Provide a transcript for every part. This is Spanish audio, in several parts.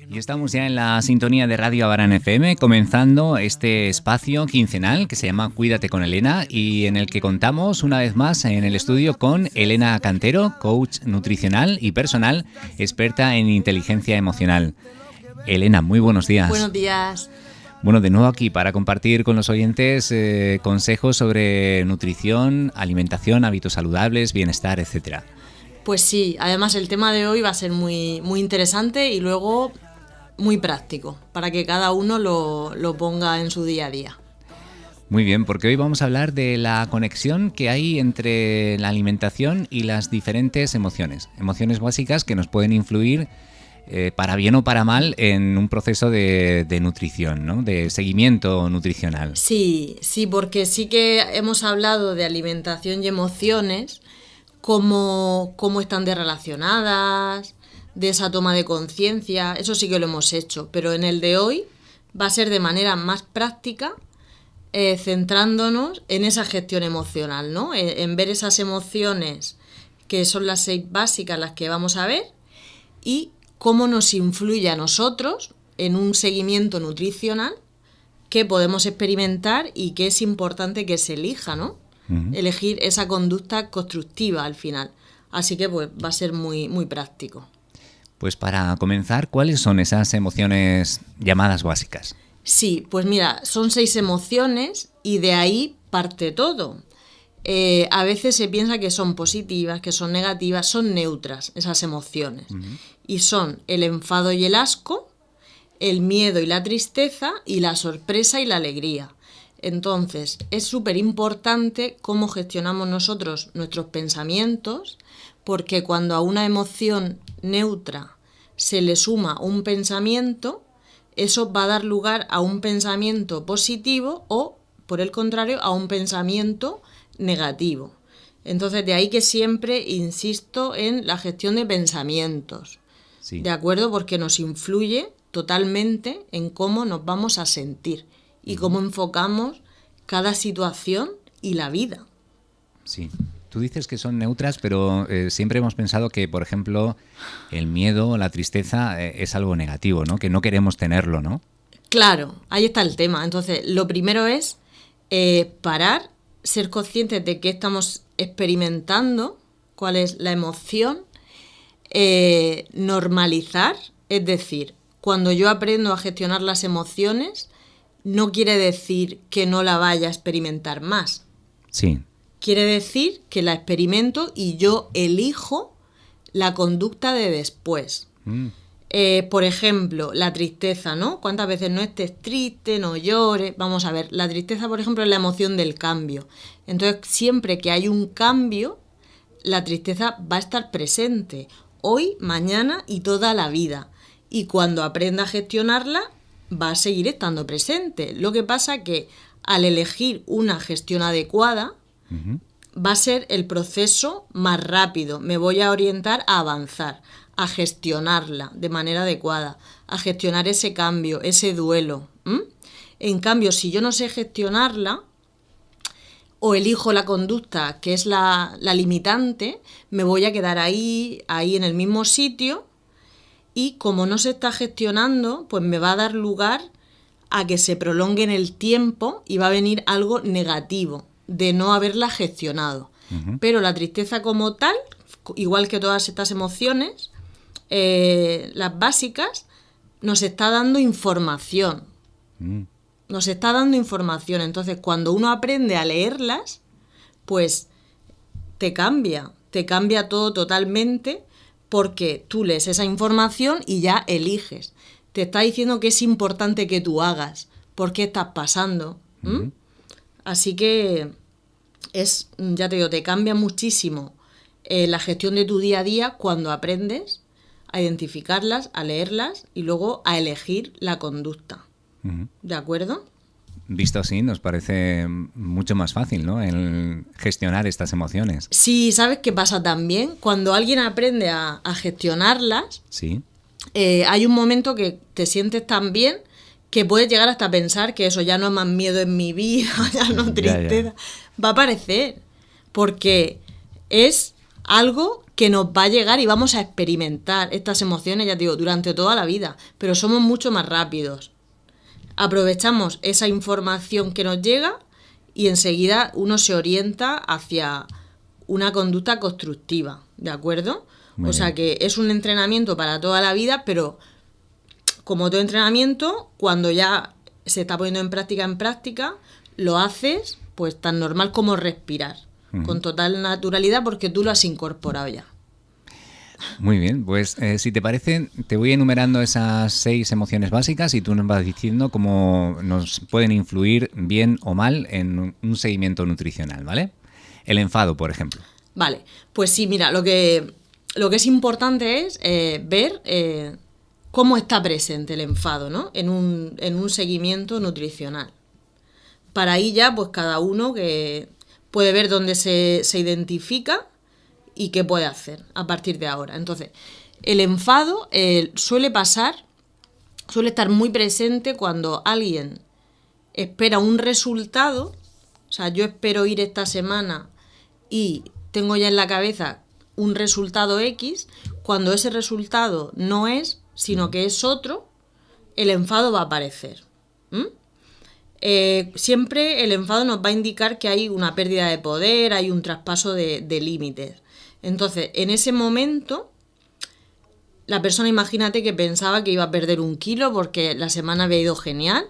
Y estamos ya en la sintonía de Radio Abarán FM, comenzando este espacio quincenal que se llama Cuídate con Elena y en el que contamos una vez más en el estudio con Elena Cantero, coach nutricional y personal, experta en inteligencia emocional. Elena, muy buenos días. Buenos días. Bueno, de nuevo aquí para compartir con los oyentes consejos sobre nutrición, alimentación, hábitos saludables, bienestar, etcétera. Pues sí, además el tema de hoy va a ser muy interesante y luego muy práctico, para que cada uno lo ponga en su día a día. Muy bien, porque hoy vamos a hablar de la conexión que hay entre la alimentación y las diferentes emociones. Emociones básicas que nos pueden influir para bien o para mal en un proceso de nutrición, ¿no? De seguimiento nutricional. Sí, porque sí que hemos hablado de alimentación y emociones, cómo están relacionadas, de esa toma de conciencia, eso sí que lo hemos hecho, pero en el de hoy va a ser de manera más práctica, centrándonos en esa gestión emocional, ¿no? En ver esas emociones que son las 6 básicas, las que vamos a ver, y cómo nos influye a nosotros en un seguimiento nutricional que podemos experimentar y que es importante que se elija, ¿no? Uh-huh. Elegir esa conducta constructiva al final. Así que pues va a ser muy práctico. Pues para comenzar, ¿cuáles son esas emociones llamadas básicas? Sí, pues mira, son 6 emociones y de ahí parte todo. A veces se piensa que son positivas, que son negativas, son neutras esas emociones. Uh-huh. Y son el enfado y el asco, el miedo y la tristeza, y la sorpresa y la alegría. Entonces, es súper importante cómo gestionamos nosotros nuestros pensamientos, porque cuando a una emoción neutra se le suma un pensamiento, eso va a dar lugar a un pensamiento positivo o, por el contrario, a un pensamiento negativo. Entonces, de ahí que siempre insisto en la gestión de pensamientos. Sí. ¿De acuerdo? Porque nos influye totalmente en cómo nos vamos a sentir y cómo enfocamos cada situación y la vida. Sí. Tú dices que son neutras, pero siempre hemos pensado que, por ejemplo, el miedo o la tristeza es algo negativo, ¿no? Que no queremos tenerlo, ¿no? Claro, ahí está el tema. Entonces, lo primero es parar, ser conscientes de qué estamos experimentando, cuál es la emoción, normalizar, es decir, cuando yo aprendo a gestionar las emociones, no quiere decir que no la vaya a experimentar más. Sí. Quiere decir que la experimento y yo elijo la conducta de después. Por ejemplo, la tristeza, ¿no? ¿Cuántas veces no estés triste, no llores? Vamos a ver, la tristeza, por ejemplo, es la emoción del cambio. Entonces, siempre que hay un cambio, la tristeza va a estar presente. Hoy, mañana y toda la vida. Y cuando aprenda a gestionarla, va a seguir estando presente. Lo que pasa que al elegir una gestión adecuada, uh-huh, va a ser el proceso más rápido. Me voy a orientar a avanzar, a gestionarla de manera adecuada, a gestionar ese cambio, ese duelo. En cambio, si yo no sé gestionarla, o elijo la conducta que es la limitante, me voy a quedar ahí en el mismo sitio y como no se está gestionando, pues me va a dar lugar a que se prolongue en el tiempo y va a venir algo negativo de no haberla gestionado. Uh-huh. Pero la tristeza como tal, igual que todas estas emociones, las básicas, nos está dando información. Nos está dando información. Entonces, cuando uno aprende a leerlas, pues te cambia todo totalmente, porque tú lees esa información y ya eliges. Te está diciendo que es importante que tú hagas, por qué estás pasando. Uh-huh. Así que ya te digo, te cambia muchísimo la gestión de tu día a día cuando aprendes a identificarlas, a leerlas y luego a elegir la conducta. Uh-huh. ¿De acuerdo? Visto así, nos parece mucho más fácil, ¿no? El gestionar estas emociones. Sí, ¿sabes qué pasa también? Cuando alguien aprende a gestionarlas, sí, hay un momento que te sientes tan bien que puedes llegar hasta pensar que eso ya no es más miedo en mi vida, ya no tristeza. Ya. Va a aparecer, porque es algo que nos va a llegar y vamos a experimentar estas emociones, ya te digo, durante toda la vida, pero somos mucho más rápidos. Aprovechamos esa información que nos llega y enseguida uno se orienta hacia una conducta constructiva, ¿de acuerdo? Muy o sea bien. que es un entrenamiento para toda la vida, pero como todo entrenamiento, cuando ya se está poniendo en práctica, lo haces pues tan normal como respirar, con total naturalidad, porque tú lo has incorporado ya. Muy bien, pues si te parece, te voy enumerando esas 6 emociones básicas y tú nos vas diciendo cómo nos pueden influir bien o mal en un seguimiento nutricional, ¿vale? El enfado, por ejemplo. Vale, pues sí, mira, lo que es importante es ver cómo está presente el enfado, ¿no? En un seguimiento nutricional. Para ahí ya, pues cada uno que puede ver dónde se identifica y qué puede hacer a partir de ahora. Entonces, el enfado suele estar muy presente cuando alguien espera un resultado. O sea, yo espero ir esta semana y tengo ya en la cabeza un resultado X. Cuando ese resultado no es, sino que es otro, el enfado va a aparecer. Siempre el enfado nos va a indicar que hay una pérdida de poder, hay un traspaso de límites. Entonces, en ese momento, la persona, imagínate que pensaba que iba a perder 1 kilo porque la semana había ido genial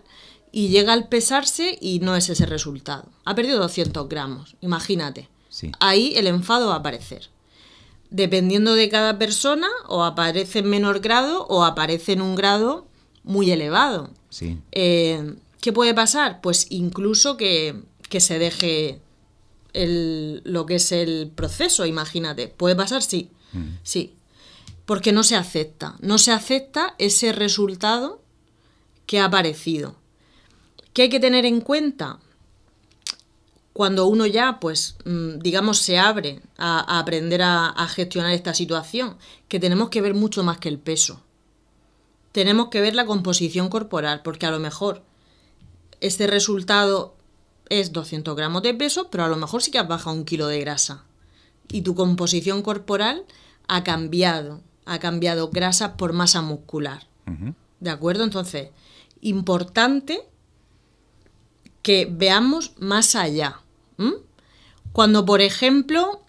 y llega al pesarse y no es ese resultado. Ha perdido 200 gramos, imagínate. Sí. Ahí el enfado va a aparecer. Dependiendo de cada persona, o aparece en menor grado o aparece en un grado muy elevado. Sí. ¿Qué puede pasar? Pues incluso que se deje lo que es el proceso, imagínate. ¿Puede pasar? Sí. Sí. Porque no se acepta. No se acepta ese resultado que ha aparecido. ¿Qué hay que tener en cuenta? Cuando uno ya, pues, digamos, se abre a aprender a gestionar esta situación, que tenemos que ver mucho más que el peso. Tenemos que ver la composición corporal, porque a lo mejor este resultado es 200 gramos de peso, pero a lo mejor sí que has bajado 1 kilo de grasa. Y tu composición corporal ha cambiado grasa por masa muscular. ¿De acuerdo? Entonces, importante que veamos más allá. Cuando, por ejemplo,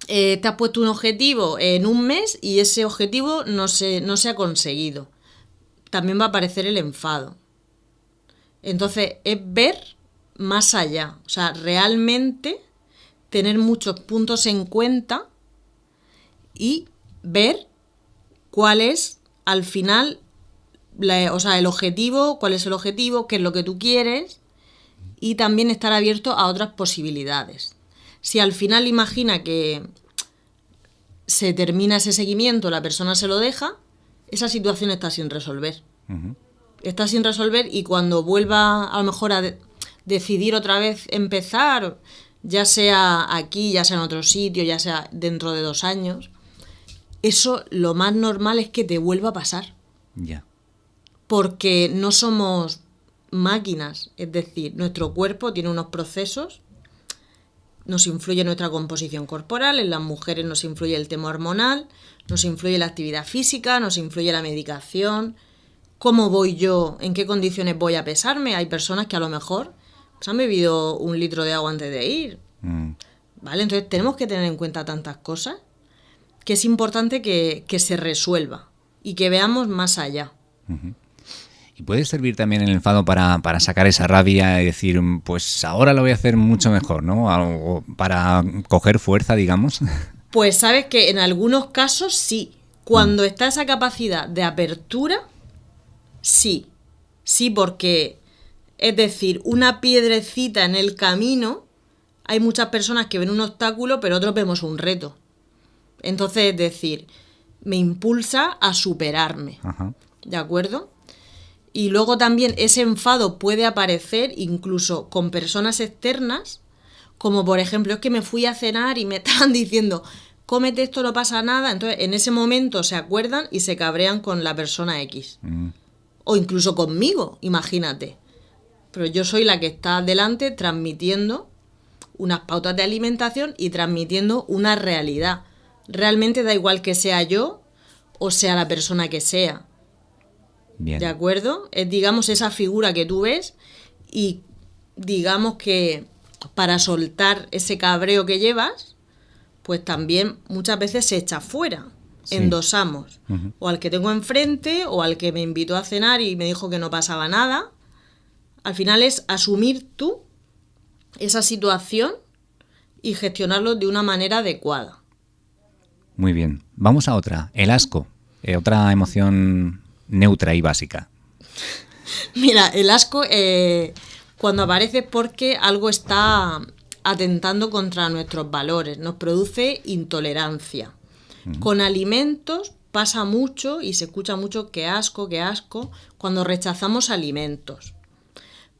te has puesto un objetivo en un mes y ese objetivo no se ha conseguido, también va a aparecer el enfado. Entonces, es ver más allá. O sea, realmente tener muchos puntos en cuenta y ver cuál es, al final, el objetivo, cuál es el objetivo, qué es lo que tú quieres, y también estar abierto a otras posibilidades. Si al final imagina que se termina ese seguimiento, la persona se lo deja, esa situación está sin resolver. Está sin resolver, y cuando vuelva a lo mejor a decidir otra vez empezar, ya sea aquí, ya sea en otro sitio, ya sea dentro de 2 años, eso lo más normal es que te vuelva a pasar. Ya. Porque no somos máquinas, es decir, nuestro cuerpo tiene unos procesos, nos influye nuestra composición corporal, en las mujeres nos influye el tema hormonal, nos influye la actividad física, nos influye la medicación, cómo voy yo, en qué condiciones voy a pesarme. Hay personas que a lo mejor pues, han bebido 1 litro de agua antes de ir. ¿Vale? Entonces tenemos que tener en cuenta tantas cosas que es importante que se resuelva y que veamos más allá. ¿Y puede servir también el enfado para sacar esa rabia y decir, pues ahora lo voy a hacer mucho mejor, ¿no? O para coger fuerza, digamos. Pues sabes que en algunos casos sí. Cuando está esa capacidad de apertura, sí. Sí, porque, es decir, una piedrecita en el camino, hay muchas personas que ven un obstáculo, pero otros vemos un reto. Entonces, es decir, me impulsa a superarme. Ajá. ¿De acuerdo? Y luego también ese enfado puede aparecer incluso con personas externas, como por ejemplo, es que me fui a cenar y me estaban diciendo, cómete esto, no pasa nada. Entonces, en ese momento se acuerdan y se cabrean con la persona X. O incluso conmigo, imagínate. Pero yo soy la que está delante transmitiendo unas pautas de alimentación y transmitiendo una realidad. realmente da igual que sea yo o sea la persona que sea. Bien. ¿De acuerdo? Es, digamos, esa figura que tú ves y digamos que para soltar ese cabreo que llevas, pues también muchas veces se echa fuera. Sí. Endosamos. Ujú. O al que tengo enfrente o al que me invitó a cenar y me dijo que no pasaba nada. Al final es asumir tú esa situación y gestionarlo de una manera adecuada. Muy bien. Vamos a otra. El asco. Otra emoción neutra y básica. Mira, el asco cuando aparece es porque algo está atentando contra nuestros valores, nos produce intolerancia. Con alimentos pasa mucho y se escucha mucho que asco, cuando rechazamos alimentos.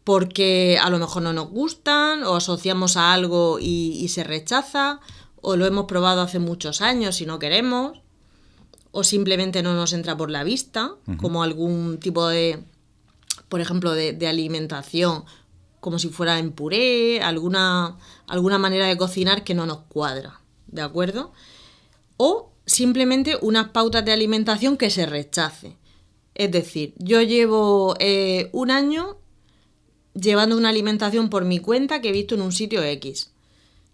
Porque a lo mejor no nos gustan o asociamos a algo y se rechaza, o lo hemos probado hace muchos años y no queremos, o simplemente no nos entra por la vista, como algún tipo de, por ejemplo, de alimentación, como si fuera en puré, alguna manera de cocinar que no nos cuadra, ¿de acuerdo? O simplemente unas pautas de alimentación que se rechace. Es decir, yo llevo un año llevando una alimentación por mi cuenta que he visto en un sitio X.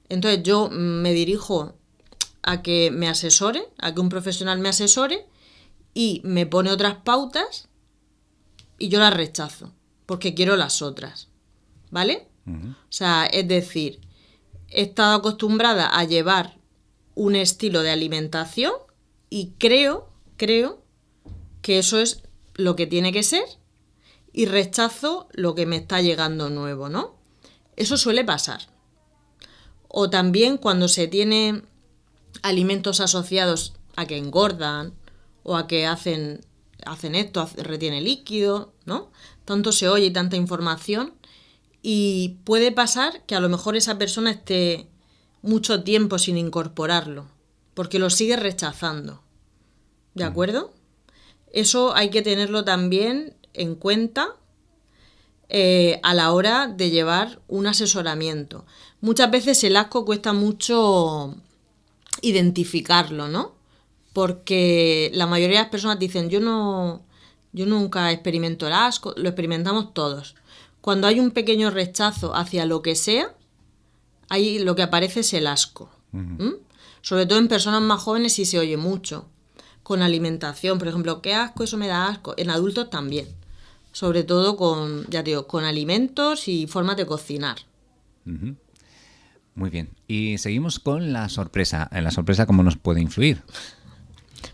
Entonces yo me dirijo a que me asesore, a que un profesional me asesore y me pone otras pautas y yo las rechazo porque quiero las otras, ¿vale? O sea, es decir, he estado acostumbrada a llevar un estilo de alimentación y creo que eso es lo que tiene que ser y rechazo lo que me está llegando nuevo, ¿no? Eso suele pasar. O también cuando se tiene alimentos asociados a que engordan o a que hacen esto, retiene líquido, ¿no? Tanto se oye y tanta información y puede pasar que a lo mejor esa persona esté mucho tiempo sin incorporarlo porque lo sigue rechazando, ¿de acuerdo? Eso hay que tenerlo también en cuenta a la hora de llevar un asesoramiento. Muchas veces el asco cuesta mucho identificarlo, ¿no? Porque la mayoría de las personas dicen, yo nunca experimento el asco, lo experimentamos todos. Cuando hay un pequeño rechazo hacia lo que sea, ahí lo que aparece es el asco. Sobre todo en personas más jóvenes sí se oye mucho. Con alimentación, por ejemplo, qué asco, eso me da asco. En adultos también. Sobre todo con alimentos y formas de cocinar. Muy bien. Y seguimos con la sorpresa. ¿La sorpresa cómo nos puede influir?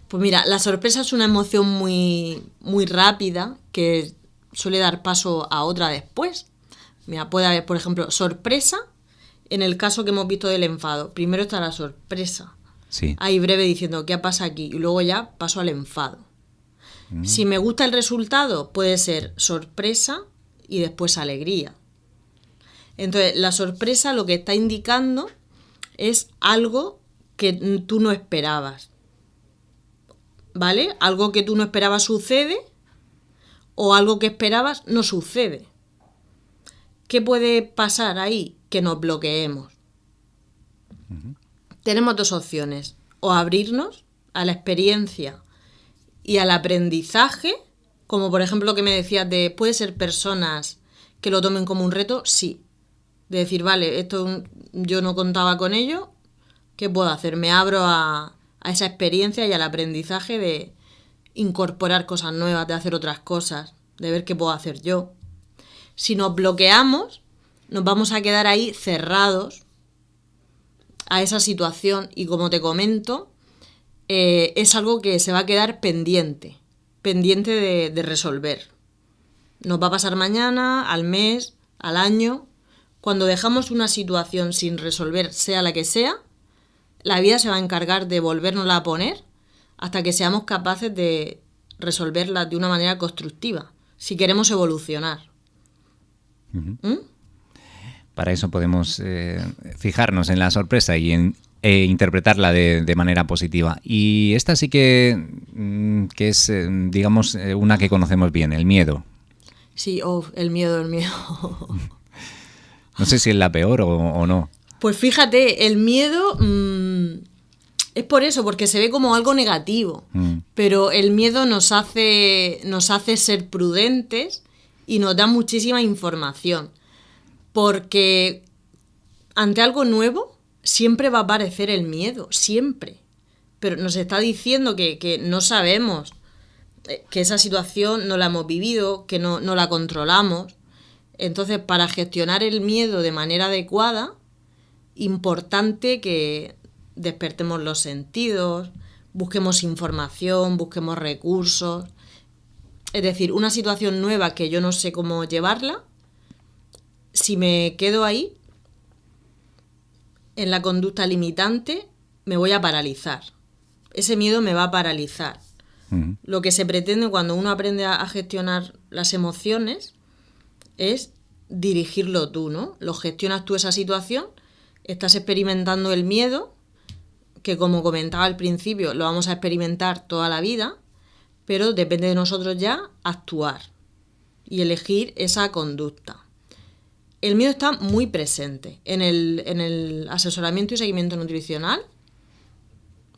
Pues mira, la sorpresa es una emoción muy, muy rápida que suele dar paso a otra después. Mira, puede haber, por ejemplo, sorpresa en el caso que hemos visto del enfado. Primero está la sorpresa. Sí. Ahí breve diciendo qué pasa aquí y luego ya paso al enfado. Si me gusta el resultado, puede ser sorpresa y después alegría. Entonces, la sorpresa lo que está indicando es algo que tú no esperabas. ¿Vale? Algo que tú no esperabas sucede o algo que esperabas no sucede. ¿Qué puede pasar ahí? Que nos bloqueemos. Tenemos dos opciones. O abrirnos a la experiencia y al aprendizaje, como por ejemplo lo que me decías de, ¿puede ser personas que lo tomen como un reto? Sí. De decir, vale, esto yo no contaba con ello, ¿qué puedo hacer? Me abro a esa experiencia y al aprendizaje de incorporar cosas nuevas, de hacer otras cosas, de ver qué puedo hacer yo. Si nos bloqueamos, nos vamos a quedar ahí cerrados a esa situación y como te comento, es algo que se va a quedar pendiente de resolver. Nos va a pasar mañana, al mes, al año. Cuando dejamos una situación sin resolver, sea la que sea, la vida se va a encargar de volvérnosla a poner hasta que seamos capaces de resolverla de una manera constructiva, si queremos evolucionar. Para eso podemos fijarnos en la sorpresa y interpretarla de manera positiva. Y esta sí que es, digamos, una que conocemos bien, el miedo. Sí, el miedo. No sé si es la peor o no. Pues fíjate, el miedo Es por eso, porque se ve como algo negativo. Pero el miedo nos hace ser prudentes y nos da muchísima información. Porque ante algo nuevo siempre va a aparecer el miedo, siempre. Pero nos está diciendo que no sabemos, que esa situación no la hemos vivido, que no la controlamos. Entonces, para gestionar el miedo de manera adecuada, importante que despertemos los sentidos, busquemos información, busquemos recursos. Es decir, una situación nueva que yo no sé cómo llevarla, si me quedo ahí, en la conducta limitante, me voy a paralizar. Ese miedo me va a paralizar. Lo que se pretende cuando uno aprende a gestionar las emociones es dirigirlo tú, ¿no? Lo gestionas tú esa situación, estás experimentando el miedo, que como comentaba al principio, lo vamos a experimentar toda la vida, pero depende de nosotros ya actuar y elegir esa conducta. El miedo está muy presente en el asesoramiento y seguimiento nutricional.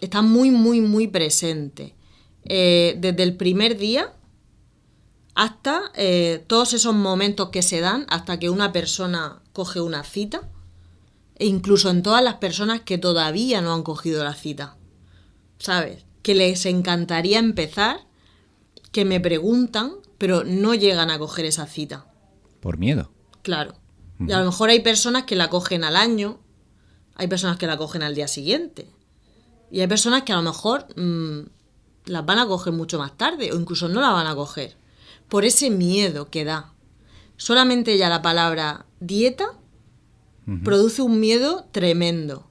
Está muy, muy, muy presente. Desde el primer día hasta todos esos momentos que se dan hasta que una persona coge una cita, e incluso en todas las personas que todavía no han cogido la cita, ¿sabes? Que les encantaría empezar, que me preguntan, pero no llegan a coger esa cita. ¿Por miedo? Claro. Y a lo mejor hay personas que la cogen al año, hay personas que la cogen al día siguiente, y hay personas que a lo mejor las van a coger mucho más tarde, o incluso no la van a coger, por ese miedo que da. Solamente ya la palabra dieta produce un miedo tremendo.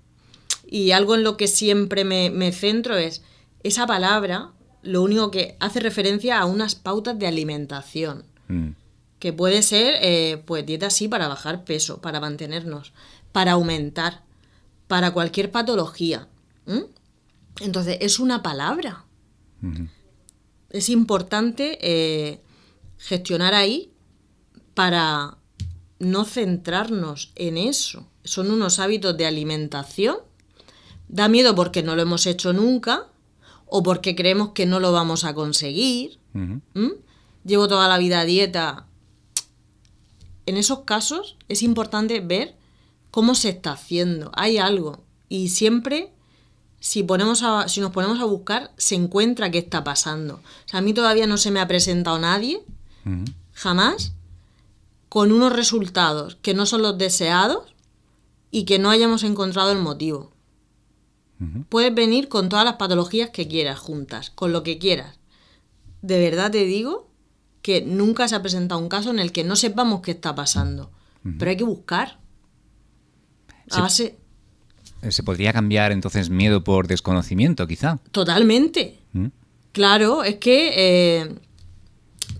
Y algo en lo que siempre me centro es, esa palabra lo único que hace referencia a unas pautas de alimentación. Que puede ser, pues dieta sí para bajar peso, para mantenernos, para aumentar, para cualquier patología. Entonces, es una palabra. Es importante gestionar ahí para no centrarnos en eso. Son unos hábitos de alimentación. Da miedo porque no lo hemos hecho nunca o porque creemos que no lo vamos a conseguir. Llevo toda la vida a dieta. En esos casos es importante ver cómo se está haciendo. Hay algo. Y siempre, si nos ponemos a buscar, se encuentra qué está pasando. O sea, a mí todavía no se me ha presentado nadie, jamás, con unos resultados que no son los deseados y que no hayamos encontrado el motivo. Puedes venir con todas las patologías que quieras juntas, con lo que quieras. De verdad te digo que nunca se ha presentado un caso en el que no sepamos qué está pasando. Pero hay que buscar. ¿Se podría cambiar entonces miedo por desconocimiento, quizá? Totalmente. Claro, es que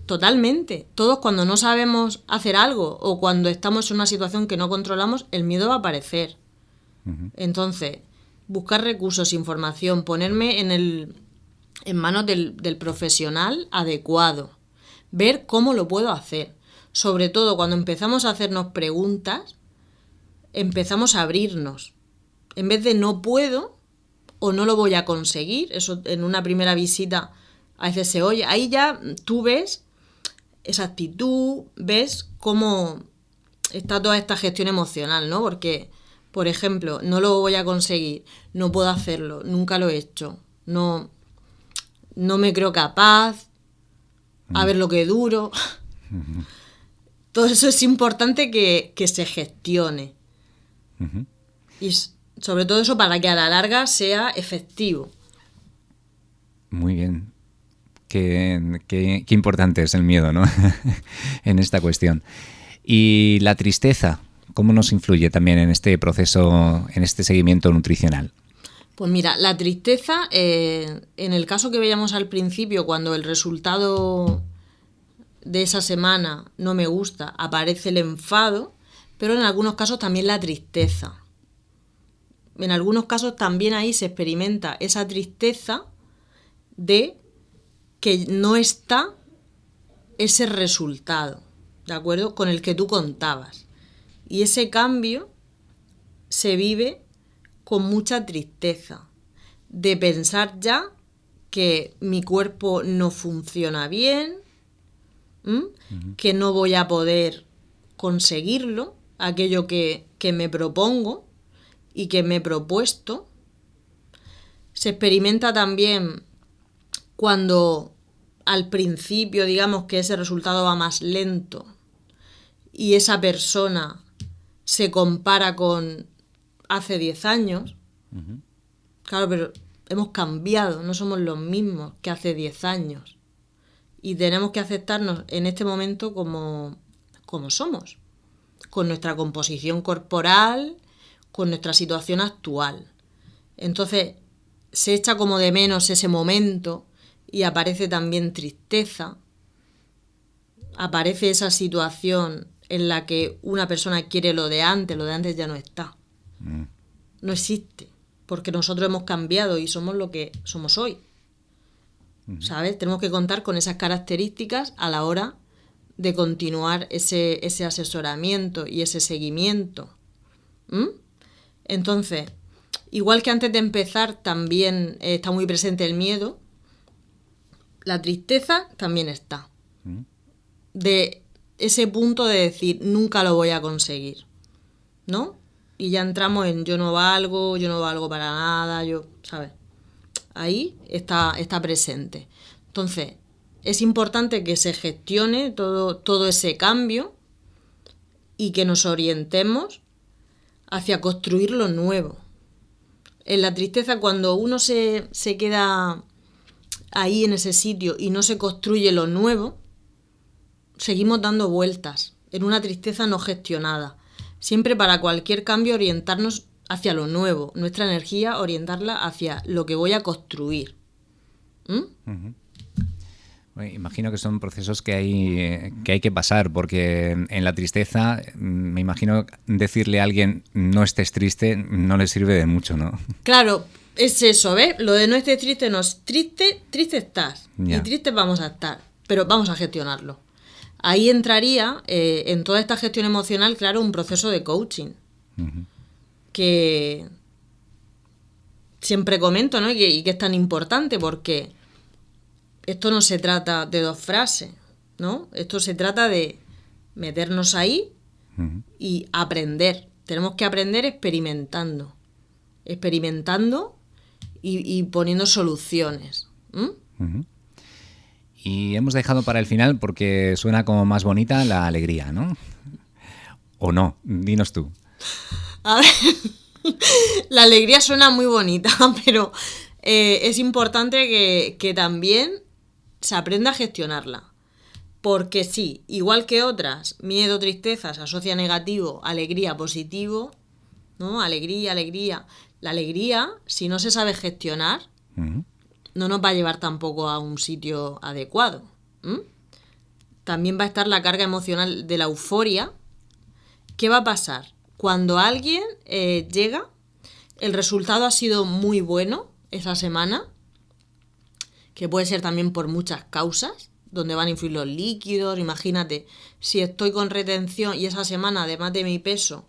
totalmente. Todos cuando no sabemos hacer algo o cuando estamos en una situación que no controlamos, el miedo va a aparecer. Entonces, buscar recursos, información, ponerme en manos del profesional adecuado. Ver cómo lo puedo hacer. Sobre todo cuando empezamos a hacernos preguntas, empezamos a abrirnos. En vez de no puedo o no lo voy a conseguir, eso en una primera visita a veces se oye, ahí ya tú ves esa actitud, ves cómo está toda esta gestión emocional, ¿no? Porque, por ejemplo, no lo voy a conseguir, no puedo hacerlo, nunca lo he hecho, no me creo capaz, a ver lo que duro. Todo eso es importante que se gestione. Y sobre todo eso para que a la larga sea efectivo. Muy bien. Qué importante es el miedo, ¿no? En esta cuestión. Y la tristeza, ¿cómo nos influye también en este proceso, en este seguimiento nutricional? Pues mira, la tristeza, en el caso que veíamos al principio, cuando el resultado de esa semana no me gusta, aparece el enfado, pero en algunos casos también la tristeza. En algunos casos también ahí se experimenta esa tristeza de que no está ese resultado, ¿de acuerdo?, con el que tú contabas. Y ese cambio se vive con mucha tristeza. de pensar ya que mi cuerpo no funciona bien, que no voy a poder conseguirlo, aquello que me propongo y que me he propuesto. Se experimenta también cuando al principio, digamos que ese resultado va más lento y esa persona se compara con hace 10 años. Claro, pero hemos cambiado, no somos los mismos que hace 10 años. Y tenemos que aceptarnos en este momento como somos, con nuestra composición corporal, con nuestra situación actual. Entonces, se echa como de menos ese momento y aparece también tristeza. Aparece esa situación en la que una persona quiere lo de antes ya no está. No existe, porque nosotros hemos cambiado y somos lo que somos hoy. ¿Sabes? Tenemos que contar con esas características a la hora de continuar ese asesoramiento y ese seguimiento. Entonces, igual que antes de empezar también está muy presente el miedo, la tristeza también está. De ese punto de decir, nunca lo voy a conseguir, ¿no? Y ya entramos en yo no valgo para nada, ¿sabes? Ahí está presente. Entonces, es importante que se gestione todo ese cambio y que nos orientemos hacia construir lo nuevo. En la tristeza, cuando uno se queda ahí en ese sitio y no se construye lo nuevo, seguimos dando vueltas en una tristeza no gestionada. Siempre para cualquier cambio orientarnos hacia lo nuevo, nuestra energía orientarla hacia lo que voy a construir. Bueno, imagino que son procesos que hay que pasar, porque en la tristeza, me imagino decirle a alguien no estés triste no le sirve de mucho, ¿no? Claro, es eso, ¿ves? Lo de no estés triste no es triste estás. Ya. Y tristes vamos a estar, pero vamos a gestionarlo. Ahí entraría en toda esta gestión emocional, claro, un proceso de coaching. Que siempre comento, ¿no? Y que es tan importante porque esto no se trata de 2 frases, ¿no? Esto se trata de meternos ahí y aprender. Tenemos que aprender experimentando y poniendo soluciones. Y hemos dejado para el final porque suena como más bonita la alegría, ¿no? ¿O no? Dinos tú. A ver, la alegría suena muy bonita, pero es importante que también se aprenda a gestionarla. Porque sí, igual que otras, miedo, tristeza se asocia negativo, alegría positivo, ¿no? Alegría. La alegría, si no se sabe gestionar, no nos va a llevar tampoco a un sitio adecuado. También va a estar la carga emocional de la euforia. ¿Qué va a pasar? Cuando alguien llega, el resultado ha sido muy bueno esa semana, que puede ser también por muchas causas, donde van a influir los líquidos. Imagínate, si estoy con retención y esa semana, además de mi peso,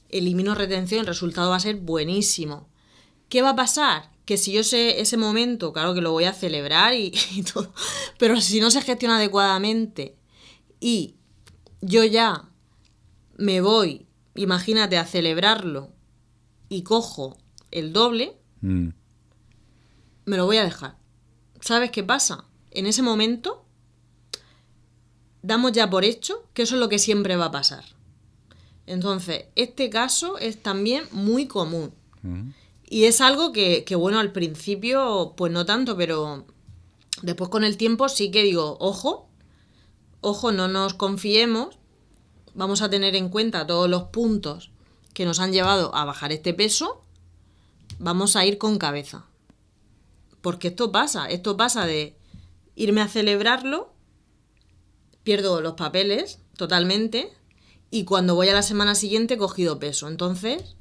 elimino retención, el resultado va a ser buenísimo. ¿Qué va a pasar? Que si yo sé ese momento, claro que lo voy a celebrar y todo, pero si no se gestiona adecuadamente y yo ya me voy, imagínate, a celebrarlo y cojo el doble, me lo voy a dejar. ¿Sabes qué pasa? En ese momento damos ya por hecho que eso es lo que siempre va a pasar. Entonces, este caso es también muy común. Y es algo que, bueno, al principio, pues no tanto, pero después con el tiempo sí que digo, ojo, no nos confiemos, vamos a tener en cuenta todos los puntos que nos han llevado a bajar este peso, vamos a ir con cabeza. Porque esto pasa de irme a celebrarlo, pierdo los papeles totalmente y cuando voy a la semana siguiente he cogido peso. Entonces,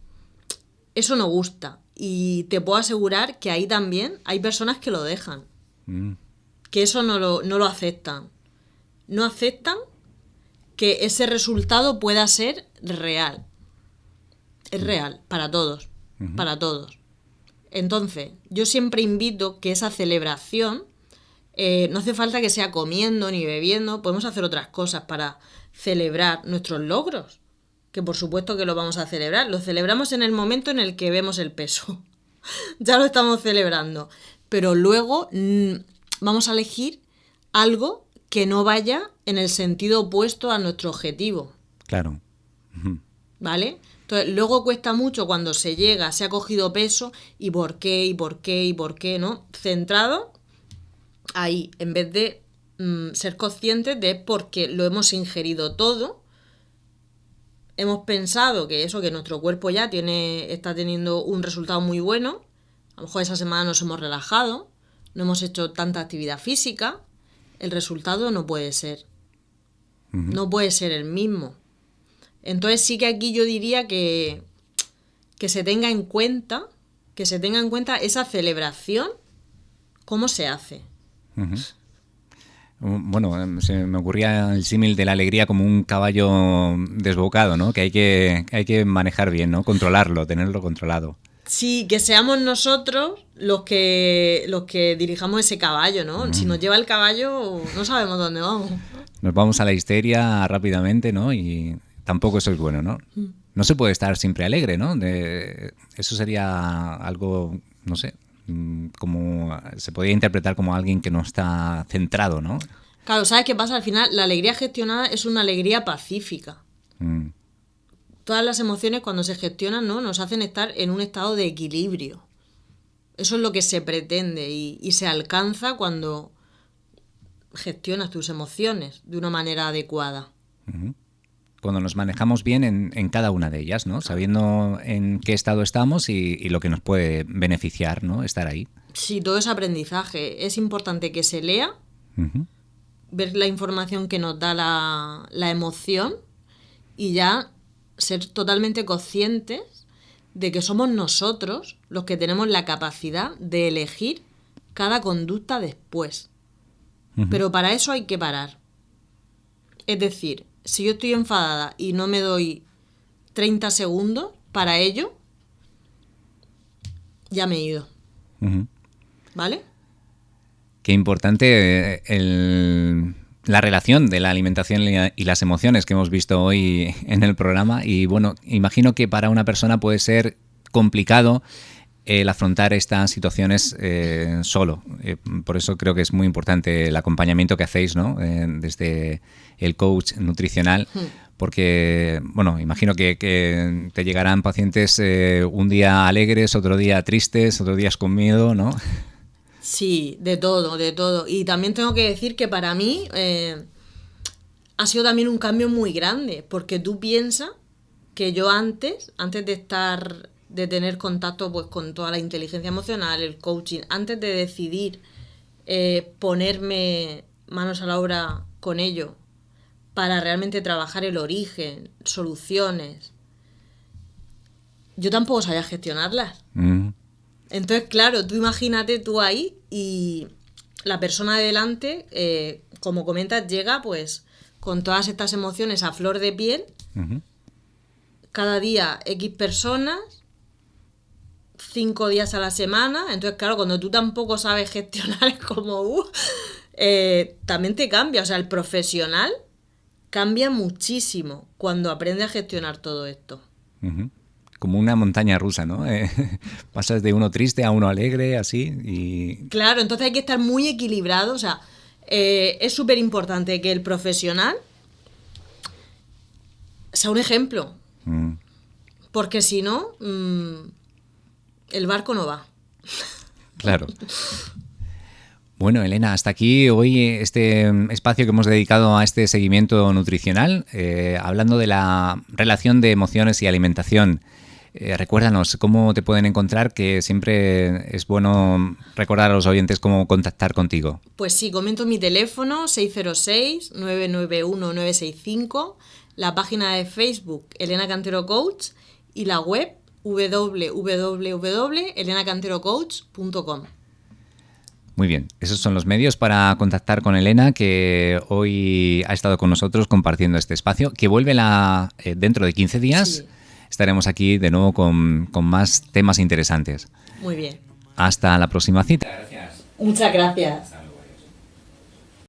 eso no gusta. Y te puedo asegurar que ahí también hay personas que lo dejan. Que eso no lo aceptan. No aceptan que ese resultado pueda ser real. Es real para todos. Para todos. Entonces, yo siempre invito que esa celebración, no hace falta que sea comiendo ni bebiendo, podemos hacer otras cosas para celebrar nuestros logros, que por supuesto que lo vamos a celebrar. Lo celebramos en el momento en el que vemos el peso. Ya lo estamos celebrando. Pero luego vamos a elegir algo que no vaya en el sentido opuesto a nuestro objetivo. Claro. ¿Vale? Entonces, luego cuesta mucho cuando se llega, se ha cogido peso, y por qué, ¿no? Centrado ahí, en vez de ser conscientes de por qué lo hemos ingerido todo, hemos pensado que eso, que nuestro cuerpo ya está teniendo un resultado muy bueno, a lo mejor esa semana nos hemos relajado, no hemos hecho tanta actividad física, el resultado no puede ser. No puede ser el mismo. Entonces sí que aquí yo diría que se tenga en cuenta esa celebración, cómo se hace. Bueno, se me ocurría el símil de la alegría como un caballo desbocado, ¿no? Que hay que manejar bien, ¿no? Controlarlo, tenerlo controlado. Sí, que seamos nosotros los que dirijamos ese caballo, ¿no? Si nos lleva el caballo, no sabemos dónde vamos. Nos vamos a la histeria rápidamente, ¿no? Y tampoco eso es bueno, ¿no? No se puede estar siempre alegre, ¿no? Eso sería algo, no sé, como se podría interpretar como alguien que no está centrado, ¿no? Claro, ¿sabes qué pasa? Al final, la alegría gestionada es una alegría pacífica. Todas las emociones, cuando se gestionan, ¿no? Nos hacen estar en un estado de equilibrio. Eso es lo que se pretende y se alcanza cuando gestionas tus emociones de una manera adecuada. Cuando nos manejamos bien en cada una de ellas, ¿no? Sabiendo en qué estado estamos y lo que nos puede beneficiar, ¿no? Estar ahí. Sí, todo es aprendizaje. Es importante que se lea, ver la información que nos da la emoción y ya ser totalmente conscientes de que somos nosotros los que tenemos la capacidad de elegir cada conducta después. Pero para eso hay que parar. Es decir, si yo estoy enfadada y no me doy 30 segundos para ello, ya me he ido. ¿Vale? Qué importante la relación de la alimentación y las emociones que hemos visto hoy en el programa. Y bueno, imagino que para una persona puede ser complicado el afrontar estas situaciones solo. Por eso creo que es muy importante el acompañamiento que hacéis, ¿no? Desde el coach nutricional, porque, bueno, imagino que te llegarán pacientes un día alegres, otro día tristes, otro día con miedo, ¿no? Sí, de todo, de todo. Y también tengo que decir que para mí ha sido también un cambio muy grande, porque tú piensas que yo antes de tener contacto pues con toda la inteligencia emocional, el coaching, antes de decidir ponerme manos a la obra con ello para realmente trabajar el origen, soluciones, yo tampoco sabía gestionarlas. Entonces, claro, tú imagínate tú ahí y la persona de delante, como comentas, llega pues con todas estas emociones a flor de piel, cada día X personas, 5 días a la semana. Entonces, claro, cuando tú tampoco sabes gestionar, es como también te cambia. O sea, el profesional cambia muchísimo cuando aprende a gestionar todo esto. Como una montaña rusa, ¿no? Pasas de uno triste a uno alegre, así. Y... Claro, entonces hay que estar muy equilibrado. O sea, es súper importante que el profesional sea un ejemplo. Porque si no, el barco no va. Claro. Bueno, Elena, hasta aquí hoy este espacio que hemos dedicado a este seguimiento nutricional, hablando de la relación de emociones y alimentación. Recuérdanos cómo te pueden encontrar, que siempre es bueno recordar a los oyentes cómo contactar contigo. Pues sí, comento mi teléfono 606-991-965, la página de Facebook Elena Cantero Coach y la web www.elenacanterocoach.com. Muy bien, esos son los medios para contactar con Elena, que hoy ha estado con nosotros compartiendo este espacio, que vuelve dentro de 15 días. Sí. Estaremos aquí de nuevo con más temas interesantes. Muy bien. Hasta la próxima cita. Gracias. Muchas gracias.